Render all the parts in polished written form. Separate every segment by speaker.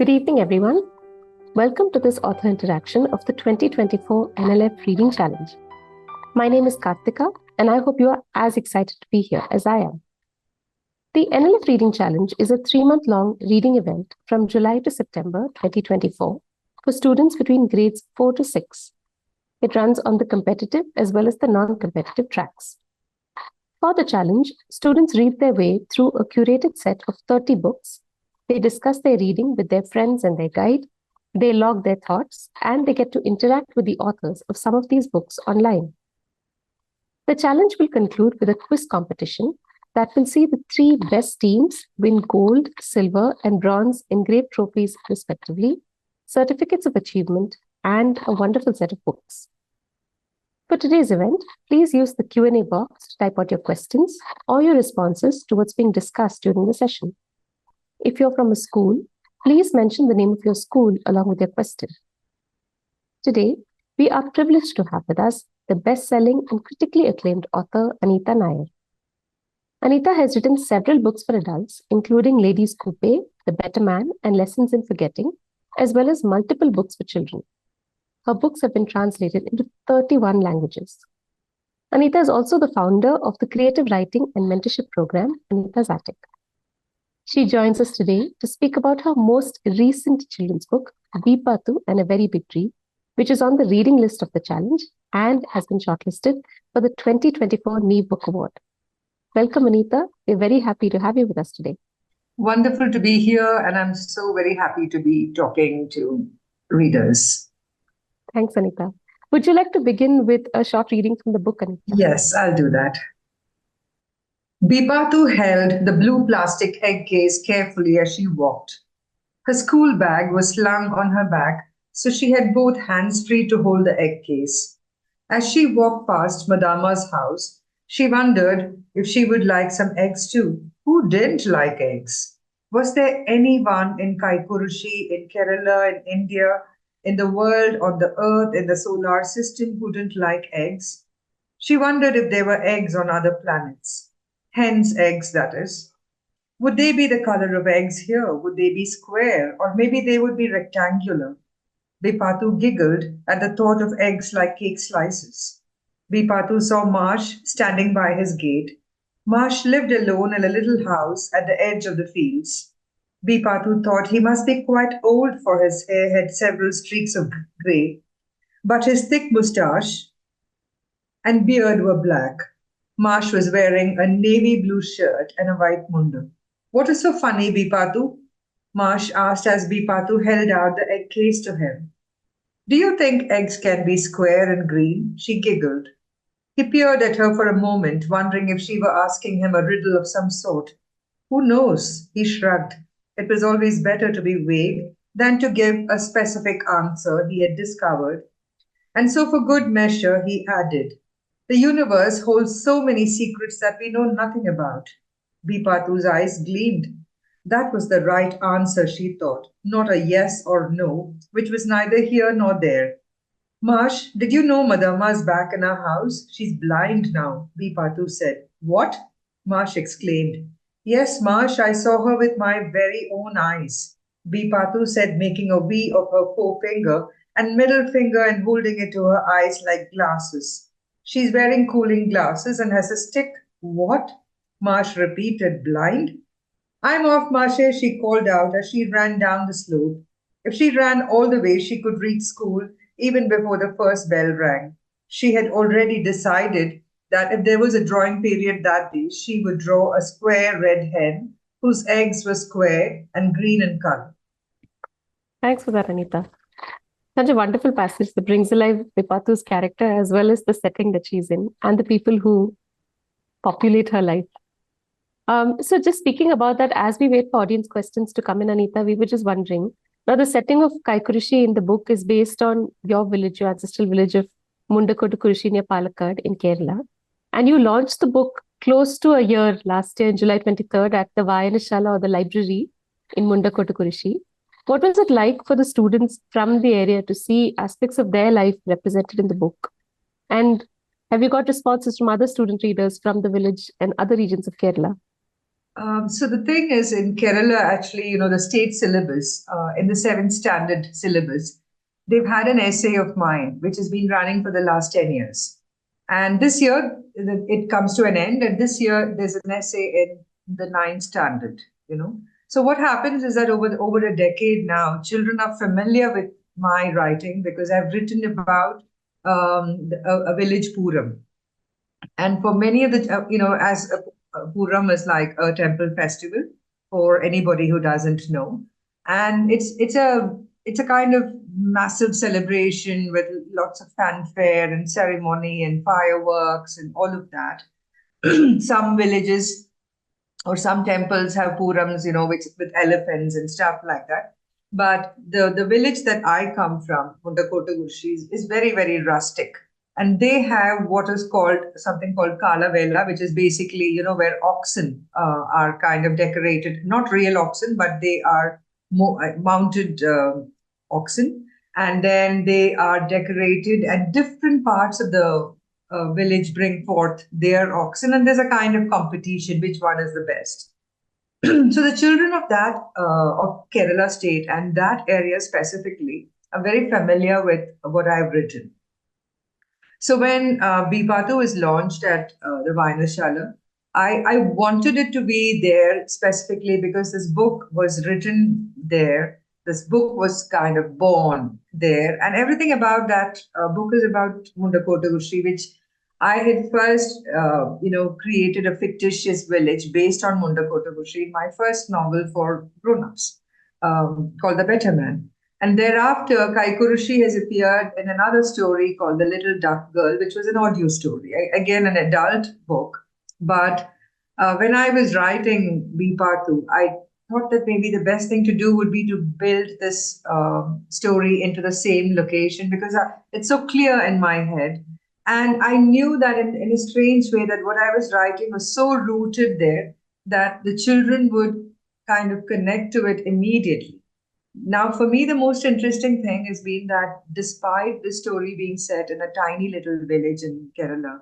Speaker 1: Good evening, everyone. Welcome to this author interaction of the 2024 NLF Reading Challenge. My name is Karthika, and I hope you are as excited to be here as I am. The NLF Reading Challenge is a 3-month-long reading event from July to September 2024 for students between grades 4 to 6. It runs on the competitive as well as the non-competitive tracks. For the challenge, students read their way through a curated set of 30 books. They discuss their reading with their friends and their guide. They log their thoughts, and they get to interact with the authors of some of these books online. The challenge will conclude with a quiz competition that will see the 3 best teams win gold, silver, and bronze engraved trophies respectively, certificates of achievement, and a wonderful set of books. For today's event, please use the Q&A box to type out your questions or your responses to what's being discussed during the session. If you're from a school, please mention the name of your school along with your question. Today, we are privileged to have with us the best-selling and critically acclaimed author Anita Nair. Anita has written several books for adults, including Ladies Coupe, The Better Man, and Lessons in Forgetting, as well as multiple books for children. Her books have been translated into 31 languages. Anita is also the founder of the creative writing and mentorship program, Anita's Attic. She joins us today to speak about her most recent children's book, Bipathu and a Very Big Tree, which is on the reading list of the challenge and has been shortlisted for the 2024 NEEV Book Award. Welcome, Anita. We're very happy to have you with us today.
Speaker 2: Wonderful to be here, and I'm so very happy to be talking to readers.
Speaker 1: Thanks, Anita. Would you like to begin with a short reading from the book, Anita?
Speaker 2: Yes, I'll do that. Bipathu held the blue plastic egg case carefully as she walked. Her school bag was slung on her back, so she had both hands free to hold the egg case. As she walked past Madama's house, she wondered if she would like some eggs too. Who didn't like eggs? Was there anyone in Kaikurushi, in Kerala, in India, in the world, on the earth, in the solar system who didn't like eggs? She wondered if there were eggs on other planets. Hen's eggs, that is. Would they be the color of eggs here? Would they be square? Or maybe they would be rectangular? Bipathu giggled at the thought of eggs like cake slices. Bipathu saw Marsh standing by his gate. Marsh lived alone in a little house at the edge of the fields. Bipathu thought he must be quite old, for his hair had several streaks of grey, but his thick moustache and beard were black. Marsh was wearing a navy blue shirt and a white munda. What is so funny, Bipathu? Marsh asked as Bipathu held out the egg case to him. Do you think eggs can be square and green? She giggled. He peered at her for a moment, wondering if she were asking him a riddle of some sort. Who knows? He shrugged. It was always better to be vague than to give a specific answer, he had discovered. And so for good measure, he added, the universe holds so many secrets that we know nothing about. Bipathu's eyes gleamed. That was the right answer, she thought, not a yes or no, which was neither here nor there. Marsh, did you know Madama's back in our house? She's blind now, Bipathu said. What? Marsh exclaimed. Yes, Marsh, I saw her with my very own eyes, Bipathu said, making a V of her forefinger and middle finger and holding it to her eyes like glasses. She's wearing cooling glasses and has a stick. What? Marsh repeated, blind? I'm off, Marcia, she called out as she ran down the slope. If she ran all the way, she could reach school even before the first bell rang. She had already decided that if there was a drawing period that day, she would draw a square red hen whose eggs were square and green in color.
Speaker 1: Thanks for that, Anita. Such a wonderful passage that brings alive Bipathu's character as well as the setting that she's in and the people who populate her life. So just speaking about that, as we wait for audience questions to come in, Anita, we were just wondering, now the setting of Kaikurushi in the book is based on your village, your ancestral village of Mundakotukurushi near Palakkad in Kerala. And you launched the book close to a year last year, July 23rd, at the Vayanashala or the library in Mundakotukurushi. What was it like for the students from the area to see aspects of their life represented in the book? And have you got responses from other student readers from the village and other regions of Kerala?
Speaker 2: So the thing is, in Kerala, actually, the state syllabus, in the seventh standard syllabus, they've had an essay of mine, which has been running for the last 10 years. And this year, it comes to an end. And this year, there's an essay in the ninth standard. So what happens is that over a decade now, children are familiar with my writing because I've written about a village Puram. And for many of the, as a Puram is like a temple festival for anybody who doesn't know, and it's a kind of massive celebration with lots of fanfare and ceremony and fireworks and all of that. Some villages or some temples have Purams, which with elephants and stuff like that. But the village that I come from, Mundakotagurshi, is very, very rustic. And they have what is called something called Kala Vela, which is basically, where oxen are kind of decorated, not real oxen, but they are mounted oxen. And then they are decorated at different parts of the village bring forth their oxen, and there's a kind of competition which one is the best. So the children of that of Kerala state and that area specifically are very familiar with what I've written. So when Bipathu was launched at the Vainashala, I wanted it to be there specifically because this book was written there. This book was kind of born there, and everything about that book is about Mundakotagurshi, which I had first, created a fictitious village based on Mundakotagurshi in my first novel for grown-ups, called The Better Man. And thereafter, Kaikurushi has appeared in another story called The Little Duck Girl, which was an audio story, again, an adult book. But when I was writing Bipathu, I thought that maybe the best thing to do would be to build this story into the same location because it's so clear in my head. And I knew that in a strange way that what I was writing was so rooted there that the children would kind of connect to it immediately. Now, for me, the most interesting thing has been that despite the story being set in a tiny little village in Kerala,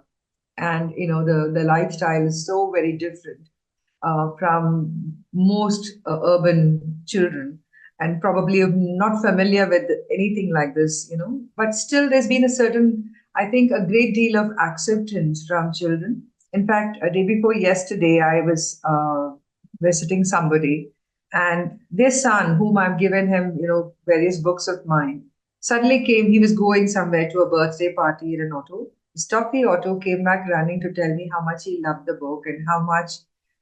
Speaker 2: and the lifestyle is so very different from most urban children, and probably not familiar with anything like this, but still there's been a certain, I think, a great deal of acceptance from children. In fact, a day before yesterday, I was visiting somebody, and their son, whom I've given him, various books of mine, suddenly came. He was going somewhere to a birthday party in an auto. He stopped the auto, came back running to tell me how much he loved the book and how much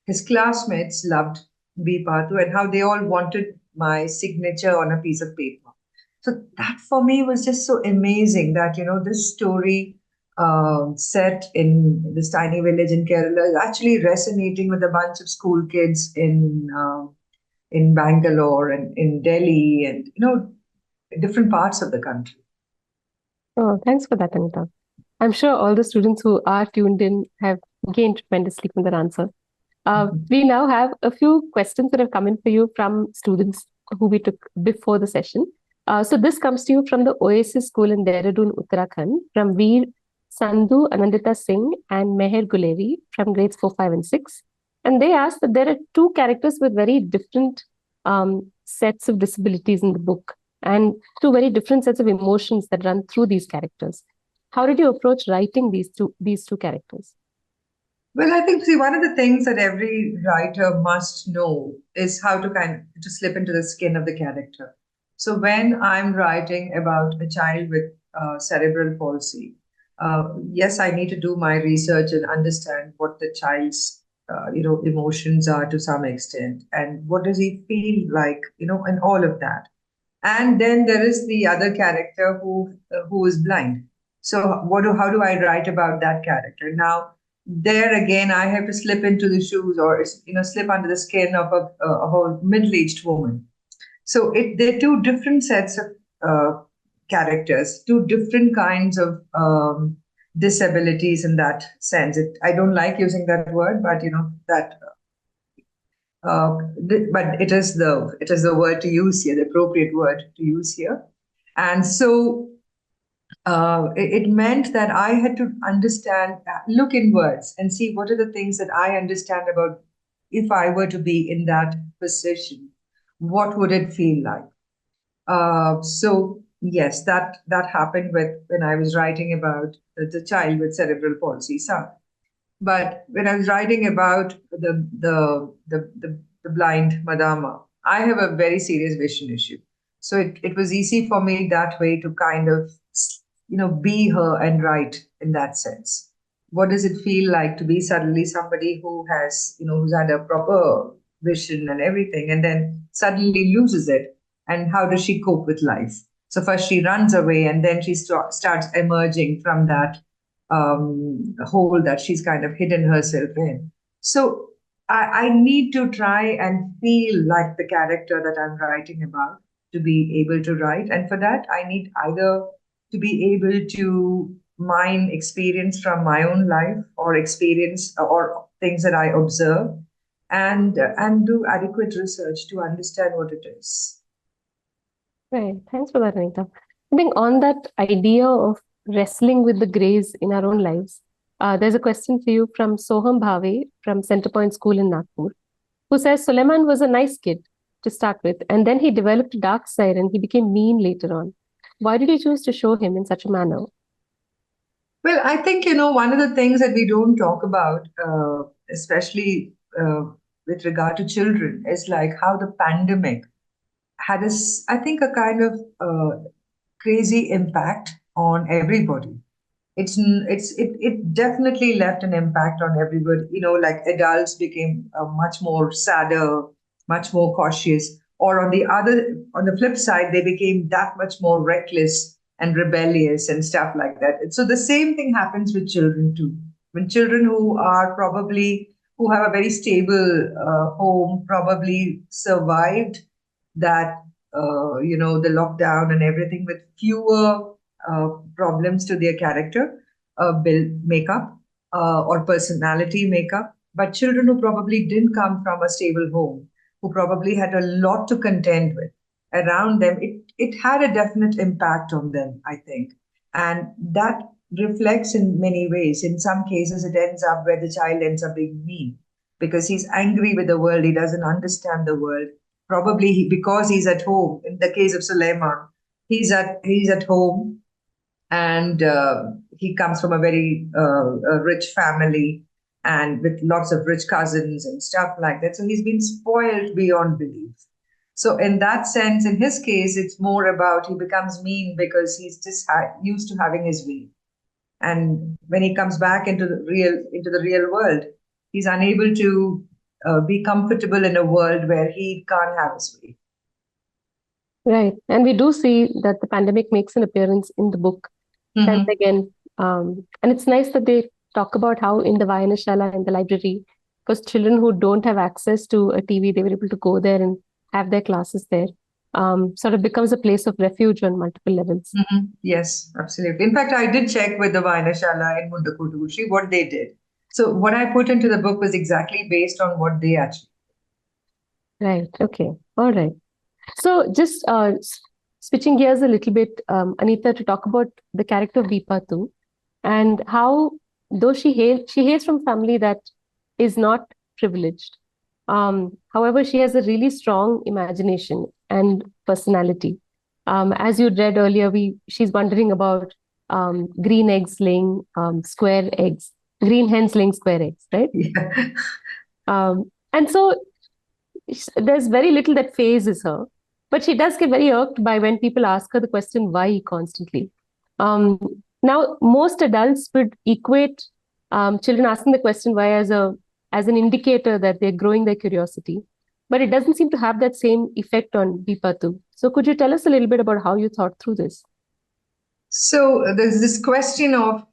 Speaker 2: his classmates loved Bipathu and how they all wanted my signature on a piece of paper. So that for me was just so amazing that, this story set in this tiny village in Kerala is actually resonating with a bunch of school kids in Bangalore and in Delhi and, different parts of the country.
Speaker 1: Oh, thanks for that, Anita. I'm sure all the students who are tuned in have gained tremendously from that answer. We now have a few questions that have come in for you from students who we took before the session. So this comes to you from the Oasis School in Dehradun, Uttarakhand, from Veer Sandhu, Anandita Singh, and Meher Guleri from grades 4, 5, and 6. And they asked that there are two characters with very different sets of disabilities in the book and two very different sets of emotions that run through these characters. How did you approach writing these two characters?
Speaker 2: Well, I think, see, one of the things that every writer must know is how to slip into the skin of the character. So when I'm writing about a child with cerebral palsy, yes, I need to do my research and understand what the child's emotions are to some extent, and what does he feel like, and all of that. And then there is the other character who is blind. So how do I write about that character? Now, there again, I have to slip into the shoes or slip under the skin of a middle-aged woman. So they're two different sets of characters, two different kinds of disabilities in that sense. I don't like using that word, but that. But it is the word to use here, the appropriate word to use here, and so it meant that I had to understand, look inwards, and see what are the things that I understand about if I were to be in that position, what would it feel like? So yes, that happened when I was writing about the child with cerebral palsy, son. But when I was writing about the blind Madama, I have a very serious vision issue. So it was easy for me that way to kind of, be her and write in that sense. What does it feel like to be suddenly somebody who has, who's had a proper vision and everything, and then suddenly loses it? And how does she cope with life? So first she runs away, and then she starts emerging from that hole that she's kind of hidden herself in. So I need to try and feel like the character that I'm writing about to be able to write. And for that, I need either to be able to mine experience from my own life or experience or things that I observe and do adequate research to understand what it is.
Speaker 1: Right. Thanks for that, Anita. I think on that idea of wrestling with the grays in our own lives, there's a question for you from Soham Bhave from Centerpoint School in Nagpur, who says Suleiman was a nice kid to start with, and then he developed a dark side and he became mean later on. Why did you choose to show him in such a manner?
Speaker 2: Well, I think, one of the things that we don't talk about, especially with regard to children, is like how the pandemic had I think, a kind of crazy impact on everybody. It definitely left an impact on everybody. Like adults became much more sadder, much more cautious, or on the flip side, they became that much more reckless and rebellious and stuff like that. So the same thing happens with children too. When children who have a very stable home, probably survived that the lockdown and everything with fewer problems to their character build makeup or personality makeup. But children who probably didn't come from a stable home, who probably had a lot to contend with around them, it had a definite impact on them, I think. And that reflects in many ways. In some cases, it ends up where the child ends up being mean because he's angry with the world, he doesn't understand the world. Probably because he's at home. In the case of Suleiman, he's at home, and he comes from a very rich family and with lots of rich cousins and stuff like that. So he's been spoiled beyond belief. So in that sense, in his case, it's more about he becomes mean because he's just used to having his way, and when he comes back into the real world, he's unable to be comfortable in a world where he can't have his way.
Speaker 1: Right. And we do see that the pandemic makes an appearance in the book. And again, and it's nice that they talk about how in the Vayanashala and the library, because children who don't have access to a TV, they were able to go there and have their classes there. Sort of becomes a place of refuge on multiple levels.
Speaker 2: Yes, absolutely. In fact, I did check with the Vayanashala in Mundakutugushi what they did. So what I put into the book was exactly based on what they actually.
Speaker 1: Right. Okay. All right. So just switching gears a little bit, Anita, to talk about the character of Bipathu and how, though she hails from a family that is not privileged. However, she has a really strong imagination and personality. As you read earlier, she's wondering about green eggs laying square eggs, green hens laying square eggs, right?
Speaker 2: Yeah.
Speaker 1: And so there's very little that phases her, but she does get very irked by when people ask her the question why constantly. Now, most adults would equate children asking the question why as an indicator that they're growing their curiosity, but it doesn't seem to have that same effect on Bipathu. So could you tell us a little bit about how you thought through this?
Speaker 2: So there's this question of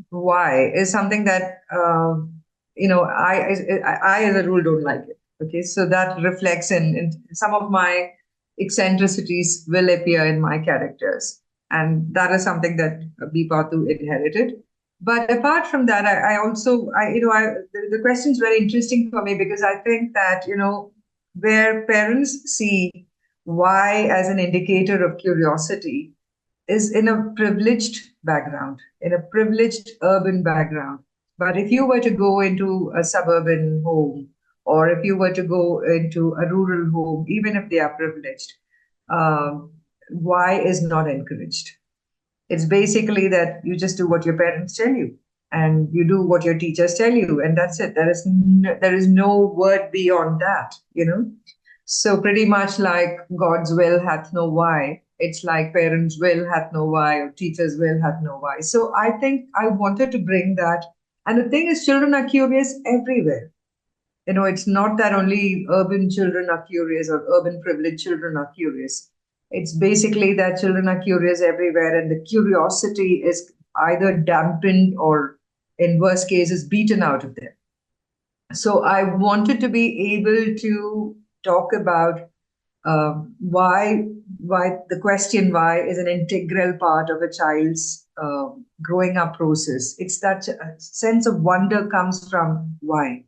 Speaker 2: why is something that I as a rule don't like it. Okay, so that reflects in some of my eccentricities will appear in my characters, and that is something that Bipathu inherited. But apart from that, I also the question is very interesting for me because I think that where parents see why as an indicator of curiosity is in a privileged background, in a privileged urban background. But if you were to go into a suburban home or if you were to go into a rural home, even if they are privileged, why is not encouraged. It's basically that you just do what your parents tell you, and you do what your teachers tell you, and that's it. There is no word beyond that, you know. So pretty much like God's will hath no why. It's like parents' will hath no why, or teachers' will hath no why. So I think I wanted to bring that. And the thing is, children are curious everywhere. You know, it's not that only urban children are curious or urban privileged children are curious. It's basically that children are curious everywhere, and the curiosity is either dampened or, in worst cases, beaten out of them. So I wanted to be able to talk about why the question why is an integral part of a child's growing up process. It's that sense of wonder comes from why.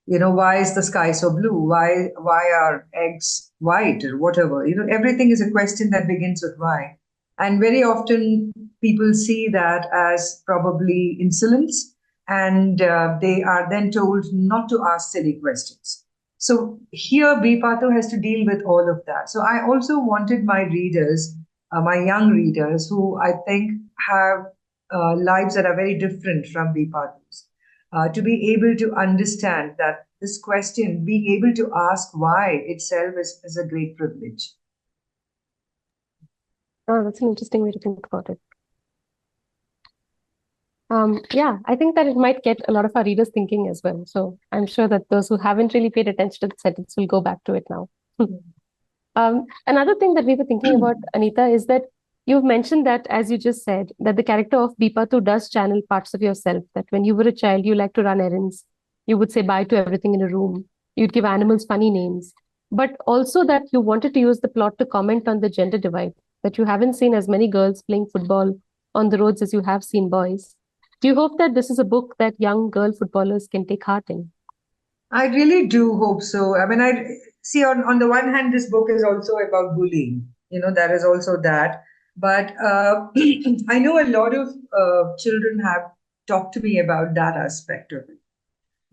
Speaker 2: You know, why is the sky so blue? Why are eggs white, or whatever? You know, everything is a question that begins with why. And very often people see that as probably insolence, and they are then told not to ask silly questions. So here Bipathu has to deal with all of that. So I also wanted my readers, my young readers, who I think have lives that are very different from Bipathu's, to be able to understand that this question, being able to ask why itself is a great privilege.
Speaker 1: Oh, that's an interesting way to think about it. Yeah, I think that it might get a lot of our readers thinking as well. So I'm sure that those who haven't really paid attention to the sentence will go back to it now. Another thing that we were thinking about, Anita, is that you've mentioned that, as you just said, that the character of Bipathu does channel parts of yourself, that when you were a child, you liked to run errands, you would say bye to everything in a room, you'd give animals funny names, but also that you wanted to use the plot to comment on the gender divide, that you haven't seen as many girls playing football on the roads as you have seen boys. Do you hope that this is a book that young girl footballers can take heart in?
Speaker 2: I really do hope so. I mean, I see on the one hand, this book is also about bullying. You know, there is also that. But I know a lot of children have talked to me about that aspect of it.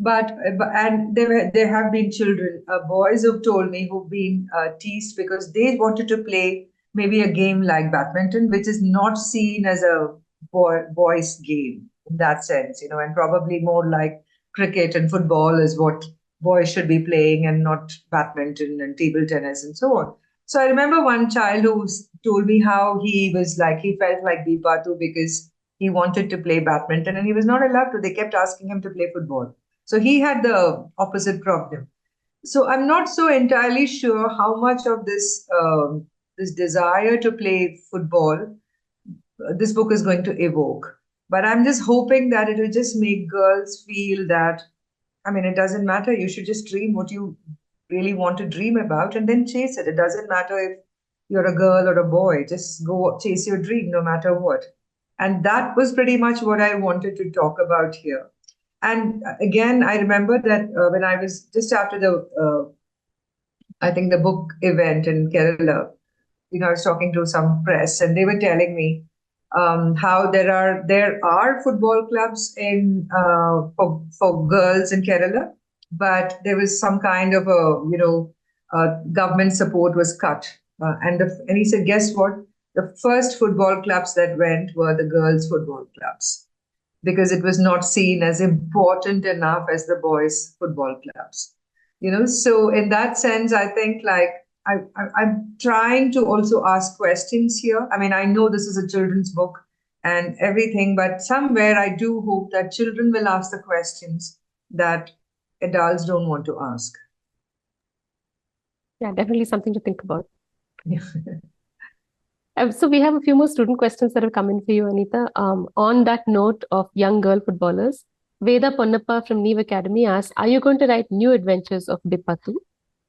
Speaker 2: And there have been children, boys who've told me who've been teased because they wanted to play maybe a game like badminton, which is not seen as a boys game in that sense, you know, and probably more like cricket and football is what boys should be playing, and not badminton and table tennis and so on. So I remember one child who told me how he felt like Bipathu because he wanted to play badminton and he was not allowed to. They kept asking him to play football. So he had the opposite problem. So I'm not so entirely sure how much of this desire to play football this book is going to evoke. But I'm just hoping that it will just make girls feel that, I mean, it doesn't matter. You should just dream what you really want to dream about and then chase it. It doesn't matter if you're a girl or a boy. Just go chase your dream no matter what. And that was pretty much what I wanted to talk about here. And again, I remember that when I was just after I think the book event in Kerala, you know, I was talking to some press, and they were telling me how there are football clubs in for girls in Kerala, but there was some kind of government support was cut, and he said, guess what? The first football clubs that went were the girls' football clubs because it was not seen as important enough as the boys' football clubs. You know, so in that sense, I think like I'm trying to also ask questions here. I mean, I know this is a children's book and everything, but somewhere I do hope that children will ask the questions that adults don't want to ask.
Speaker 1: Yeah, definitely something to think about. So we have a few more student questions that have come in for you, Anita. On that note of young girl footballers, Veda Ponnappa from Neve Academy asks, are you going to write new adventures of Bipathu?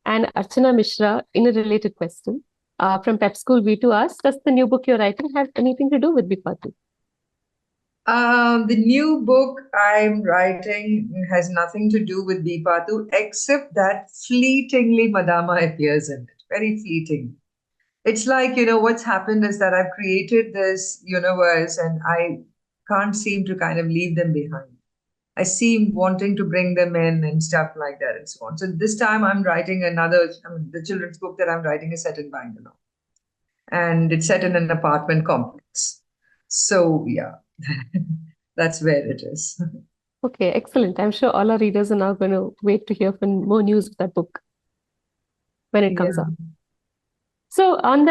Speaker 1: And Archana Mishra, in a related question, from Pep School V2 asks, does the new book you're writing have anything to do with Bipathu?
Speaker 2: The new book I'm writing has nothing to do with Bipathu, except that fleetingly Madama appears in it. Very fleeting. It's like, you know, what's happened is that I've created this universe and I can't seem to kind of leave them behind. I seem wanting to bring them in and stuff like that and so on. So this time I'm writing the children's book that I'm writing is set in Bangalore. And it's set in an apartment complex. So yeah, that's where it is.
Speaker 1: Okay, excellent. I'm sure all our readers are now going to wait to hear from more news of that book when it comes
Speaker 2: Yeah.
Speaker 1: out. So on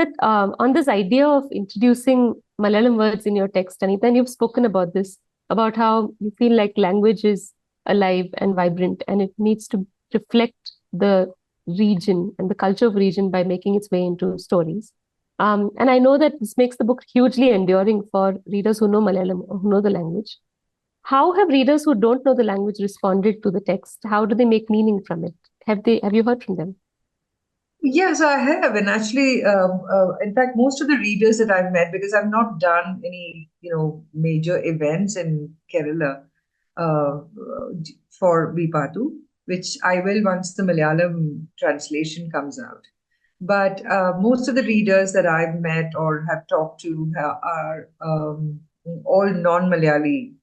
Speaker 1: this idea of introducing Malayalam words in your text, Anita, and you've spoken about this, about how you feel like language is alive and vibrant, and it needs to reflect the region and the culture of region by making its way into stories. And I know that this makes the book hugely enduring for readers who know Malayalam or who know the language. How have readers who don't know the language responded to the text? How do they make meaning from it? Have you heard from them?
Speaker 2: Yes, I have. And actually, in fact, most of the readers that I've met, because I've not done any, major events in Kerala uh, for Bipathu, which I will once the Malayalam translation comes out. But most of the readers that I've met or have talked to are all non-Malayali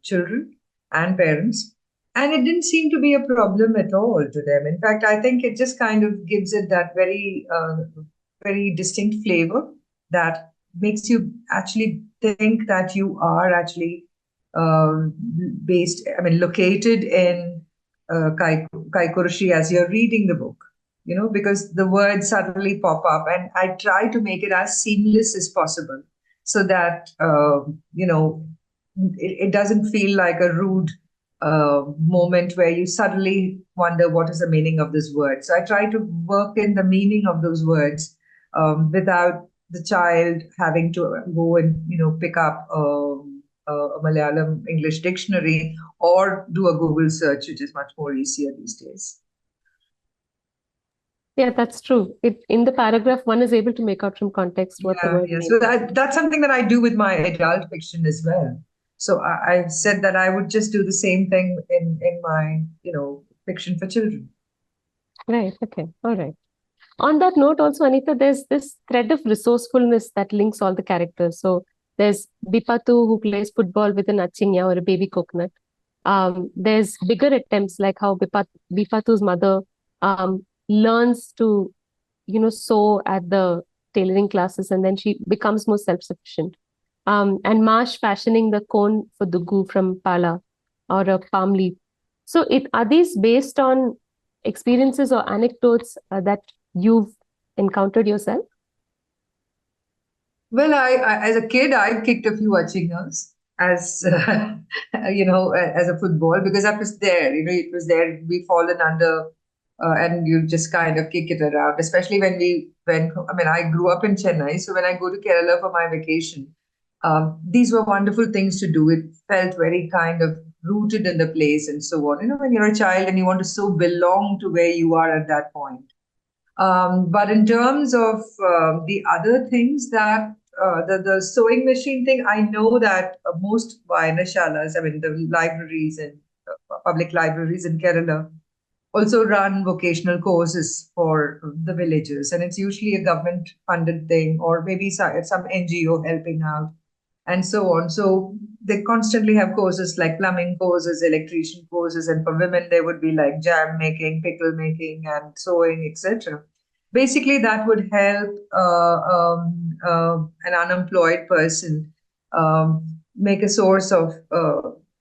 Speaker 2: children and parents. And it didn't seem to be a problem at all to them. In fact, I think it just kind of gives it that very distinct flavor that makes you actually think that you are actually located in Kaikurushi as you're reading the book, because the words suddenly pop up. And I try to make it as seamless as possible so that, it doesn't feel like a rude moment where you suddenly wonder what is the meaning of this word. So I try to work in the meaning of those words without the child having to go and pick up a Malayalam English dictionary or do a Google search, which is much more easier these days.
Speaker 1: Yeah, that's true. In the paragraph, one is able to make out from context what the word means.
Speaker 2: So that's something that I do with my adult fiction as well. So I've said that I would just do the same thing in my, fiction for children.
Speaker 1: Right. Okay. All right. On that note, also, Anita, there's this thread of resourcefulness that links all the characters. So there's Bipathu who plays football with an achinya or a baby coconut. There's bigger attempts like how Bipathu's mother learns to, sew at the tailoring classes, and then she becomes more self-sufficient. And Marsh fashioning the cone for Dugu from pala or a palm leaf. So are these based on experiences or anecdotes that you've encountered yourself?
Speaker 2: Well, I as a kid, I kicked a few achingas as as a football because that was there. It was there. We fallen under, and you just kind of kick it around. Especially I grew up in Chennai, so when I go to Kerala for my vacation, these were wonderful things to do. It felt very kind of rooted in the place and so on. When you're a child and you want to so belong to where you are at that point. But in terms of the other things that the sewing machine thing, I know that most Vayanashalas, the libraries and public libraries in Kerala also run vocational courses for the villages. And it's usually a government funded thing or maybe some NGO helping out and so on. So they constantly have courses like plumbing courses, electrician courses, and for women there would be like jam making, pickle making, and sewing, etc. Basically, that would help an unemployed person make a source of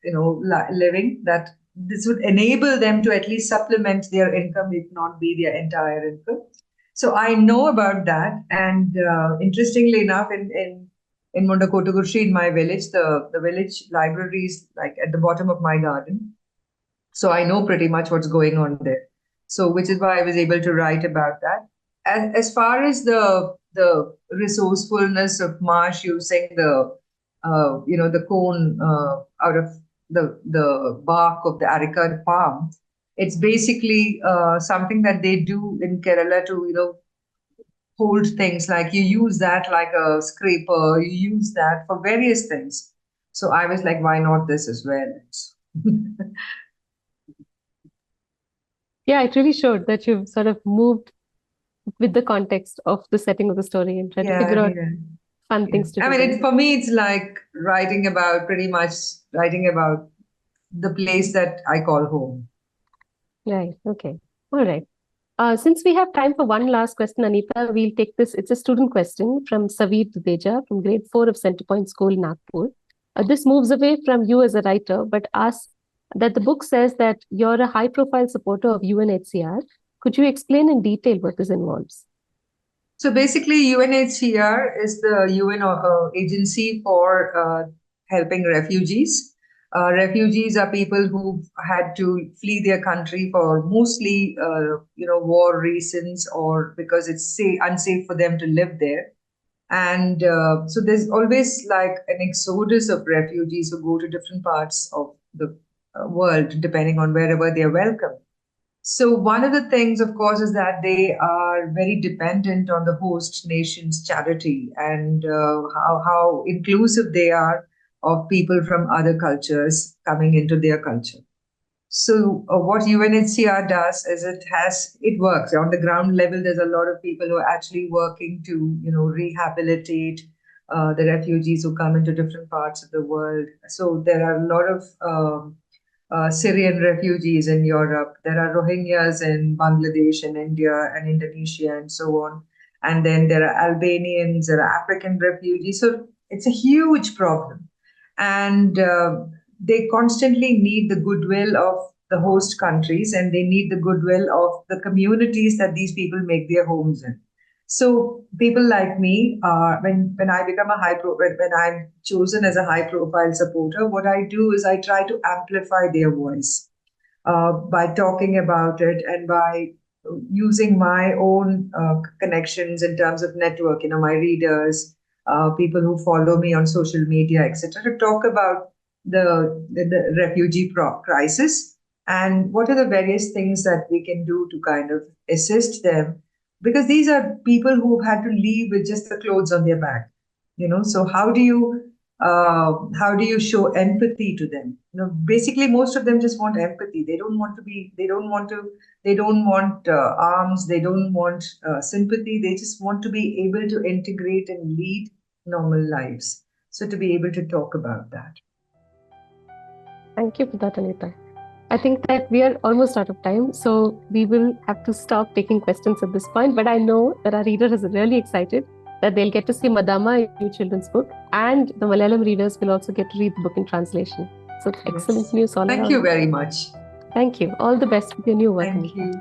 Speaker 2: living. That this would enable them to at least supplement their income, if not be their entire income. So I know about that, and interestingly enough, in Mundakotugushi, in my village, the village library is like at the bottom of my garden. So I know pretty much what's going on there. So which is why I was able to write about that. And as far as the resourcefulness of Marsh using the cone out of the bark of the areca palm, it's basically something that they do in Kerala to hold things, like you use that like a scraper, you use that for various things. So I was like, why not this as well?
Speaker 1: Yeah, it really showed that you've sort of moved with the context of the setting of the story and tried to figure out fun things to do.
Speaker 2: For me, it's like writing about the place that I call home.
Speaker 1: Right. Okay. All right. Since we have time for one last question, Anita, we'll take this. It's a student question from Saveer Dudeja from grade 4 of Centrepoint School, Nagpur. This moves away from you as a writer, but asks that the book says that you're a high-profile supporter of UNHCR. Could you explain in detail what this involves?
Speaker 2: So basically, UNHCR is the UN agency for helping refugees. Refugees are people who've had to flee their country for mostly, war reasons or because it's unsafe for them to live there. And so there's always like an exodus of refugees who go to different parts of the world, depending on wherever they're welcome. So one of the things, of course, is that they are very dependent on the host nation's charity and how inclusive they are of people from other cultures coming into their culture. So what UNHCR does is it works on the ground level. There's a lot of people who are actually working to rehabilitate the refugees who come into different parts of the world. So there are a lot of Syrian refugees in Europe. There are Rohingyas in Bangladesh and India and Indonesia and so on. And then there are Albanians, there are African refugees. So it's a huge problem. And they constantly need the goodwill of the host countries and they need the goodwill of the communities that these people make their homes in. So people like me, when I become when I'm chosen as a high profile supporter, what I do is I try to amplify their voice by talking about it and by using my own connections in terms of network, my readers, people who follow me on social media, etc., to talk about the refugee crisis and what are the various things that we can do to kind of assist them, because these are people who had to leave with just the clothes on their back. So how do you show empathy to them? Basically most of them just want empathy. They don't want arms, they don't want sympathy. They just want to be able to integrate and lead normal lives, so to be able to talk about that.
Speaker 1: Thank you for that, Anita. I think that we are almost out of time, so we will have to stop taking questions at this point. But I know that our reader is really excited that they'll get to see Madama, a new children's book, and the Malayalam readers will also get to read the book in translation. So excellent news all around.
Speaker 2: Thank you very much.
Speaker 1: Thank you. All the best with your new work.
Speaker 2: Thank you.